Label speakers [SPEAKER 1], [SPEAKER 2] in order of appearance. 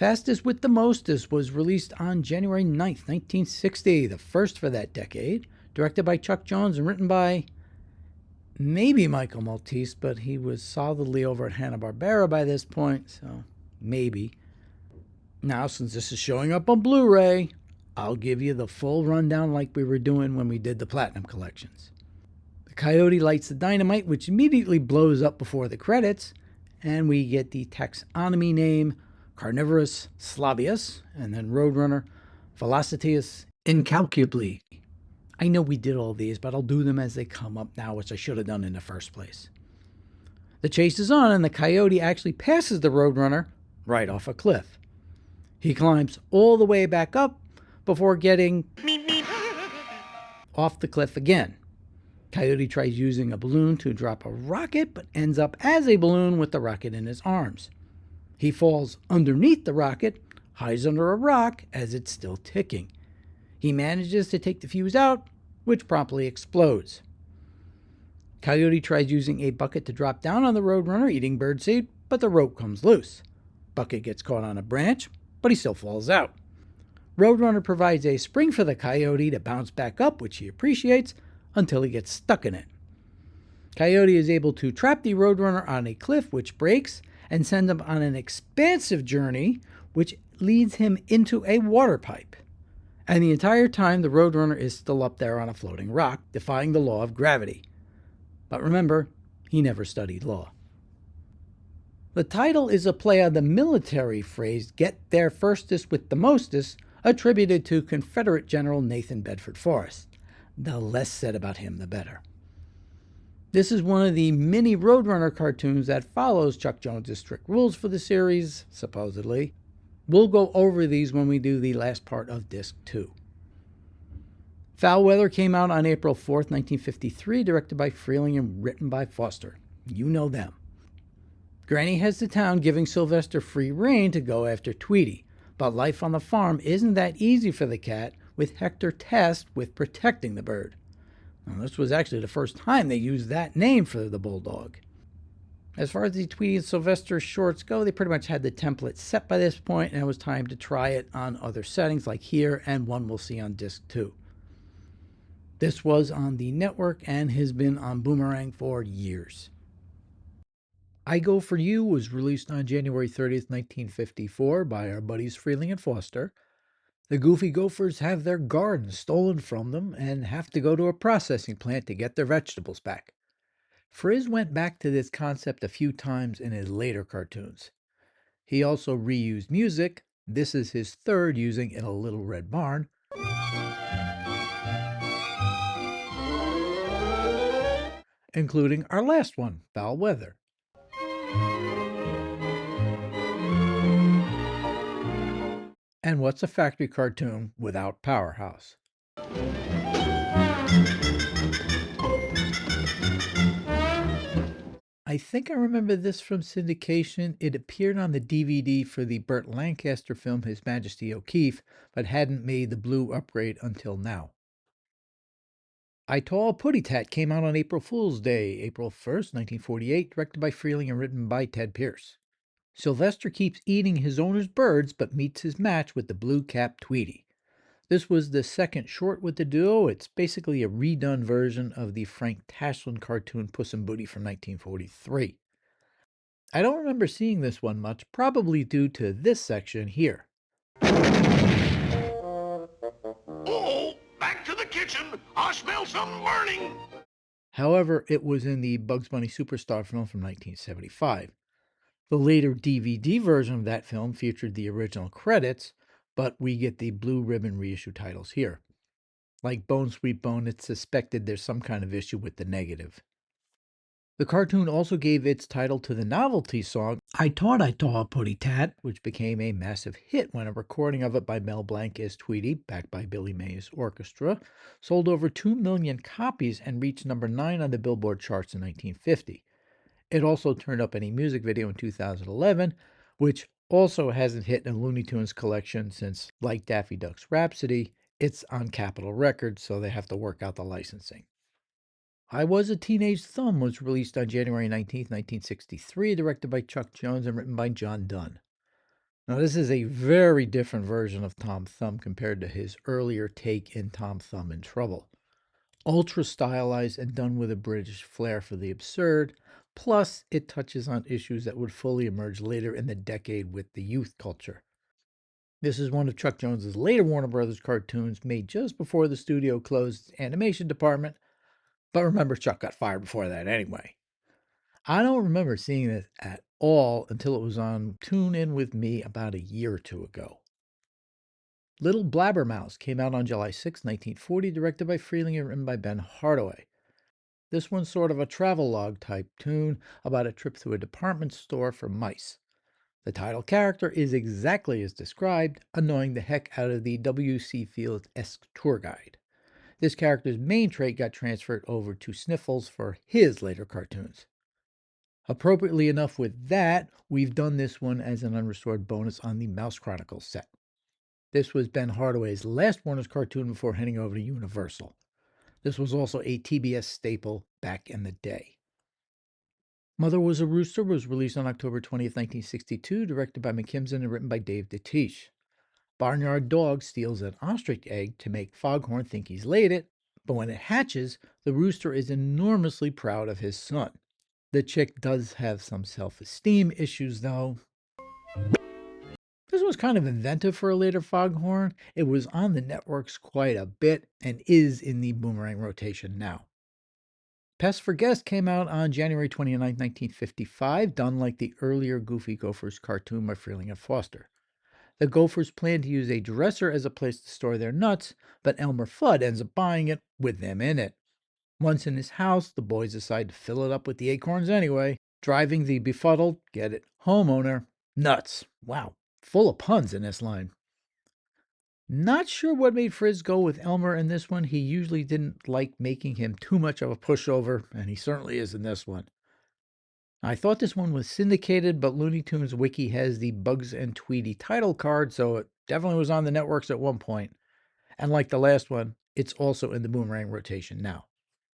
[SPEAKER 1] Fastest with the Mostest was released on January 9th, 1960, the first for that decade, directed by Chuck Jones and written by maybe Michael Maltese, but he was solidly over at Hanna-Barbera by this point, so maybe. Now, since this is showing up on Blu-ray, I'll give you the full rundown like we were doing when we did the Platinum collections. The coyote lights the dynamite, which immediately blows up before the credits, and we get the taxonomy name Carnivorous Slabius, and then Roadrunner Velocitius Incalculably. I know we did all these, but I'll do them as they come up now, which I should have done in the first place. The chase is on, and the coyote actually passes the Roadrunner right off a cliff. He climbs all the way back up before getting off the cliff again. Coyote tries using a balloon to drop a rocket, but ends up as a balloon with the rocket in his arms. He falls underneath the rocket, hides under a rock as it's still ticking. He manages to take the fuse out, which promptly explodes. Coyote tries using a bucket to drop down on the Roadrunner, eating birdseed, but the rope comes loose. Bucket gets caught on a branch, but he still falls out. Roadrunner provides a spring for the coyote to bounce back up, which he appreciates, until he gets stuck in it. Coyote is able to trap the Roadrunner on a cliff, which breaks, and sends him on an expansive journey, which leads him into a water pipe. And the entire time, the Roadrunner is still up there on a floating rock, defying the law of gravity. But remember, he never studied law. The title is a play on the military phrase, "Get there firstest with the mostest," attributed to Confederate General Nathan Bedford Forrest. The less said about him, the better. This is one of the mini Roadrunner cartoons that follows Chuck Jones' strict rules for the series, supposedly. We'll go over these when we do the last part of Disc 2. Fowl Weather came out on April 4th, 1953, directed by Freeling and written by Foster. You know them. Granny heads to town, giving Sylvester free rein to go after Tweety, but life on the farm isn't that easy for the cat, with Hector tasked with protecting the bird. Now, this was actually the first time they used that name for the bulldog. As far as the Tweety and Sylvester shorts go, they pretty much had the template set by this point, and it was time to try it on other settings like here and one we'll see on Disc 2. This was on the network and has been on Boomerang for years. Gopher You was released on January 30th, 1954 by our buddies Freeling and Foster. The goofy gophers have their garden stolen from them and have to go to a processing plant to get their vegetables back. Frizz went back to this concept a few times in his later cartoons. He also reused music. This is his third using In a Little Red Barn. Including our last one, Fowl Weather. And what's a factory cartoon without Powerhouse? I think I remember this from syndication. It appeared on the DVD for the Burt Lancaster film His Majesty O'Keefe, but hadn't made the blue upgrade until now. Taw A Putty Tat came out on April Fool's Day, April 1st, 1948, directed by Freeling and written by Ted Pierce. Sylvester keeps eating his owner's birds, but meets his match with the blue-capped Tweety. This was the second short with the duo. It's basically a redone version of the Frank Tashlin cartoon Puss in Booty from 1943. I don't remember seeing this one much, probably due to this section here.
[SPEAKER 2] Oh, back to the kitchen! I smell something burning!
[SPEAKER 1] However, it was in the Bugs Bunny Superstar film from 1975. The later DVD version of that film featured the original credits, but we get the blue ribbon reissue titles here. Like Bone Sweet Bone, it's suspected there's some kind of issue with the negative. The cartoon also gave its title to the novelty song, I Taw A Putty Tat, which became a massive hit when a recording of it by Mel Blanc as Tweety, backed by Billy Mays Orchestra, sold over 2 million copies and reached number 9 on the Billboard charts in 1950. It also turned up in a music video in 2011, which also hasn't hit in a Looney Tunes collection since, like Daffy Duck's Rhapsody, it's on Capitol Records, so they have to work out the licensing. I Was a Teenage Thumb was released on January 19, 1963, directed by Chuck Jones and written by John Dunn. Now, this is a very different version of Tom Thumb compared to his earlier take in Tom Thumb in Trouble. Ultra stylized and done with a British flair for the absurd, plus it touches on issues that would fully emerge later in the decade with the youth culture. This is one of Chuck Jones's later Warner Brothers cartoons made just before the studio closed its animation department, but remember, Chuck got fired before that anyway. I don't remember seeing this at all until it was on Tune In With Me about a year or two ago. Little Blabbermouse came out on July 6, 1940, directed by Freeling and written by Ben Hardaway. This one's sort of a travelogue type tune about a trip to a department store for mice. The title character is exactly as described, annoying the heck out of the W.C. Fields-esque tour guide. This character's main trait got transferred over to Sniffles for his later cartoons. Appropriately enough with that, we've done this one as an unrestored bonus on the Mouse Chronicles set. This was Ben Hardaway's last Warner's cartoon before heading over to Universal. This was also a TBS staple back in the day. Mother Was a Rooster was released on October 20th, 1962, directed by McKimson and written by Dave DeTiche. Barnyard Dog steals an ostrich egg to make Foghorn think he's laid it, but when it hatches, the rooster is enormously proud of his son. The chick does have some self-esteem issues, though. This was kind of inventive for a later Foghorn. It was on the networks quite a bit and is in the Boomerang rotation now. Pests For Guests came out on January 29, 1955, done like the earlier Goofy Gophers cartoon by Freeling and Foster. The Gophers plan to use a dresser as a place to store their nuts, but Elmer Fudd ends up buying it with them in it. Once in his house, the boys decide to fill it up with the acorns anyway, driving the befuddled, get it, homeowner nuts. Wow, full of puns in this line. Not sure what made Frizz go with Elmer in this one. He usually didn't like making him too much of a pushover, and he certainly is in this one. I thought this one was syndicated, but Looney Tunes Wiki has the Bugs and Tweety title card, so it definitely was on the networks at one point. And like the last one, it's also in the Boomerang rotation now.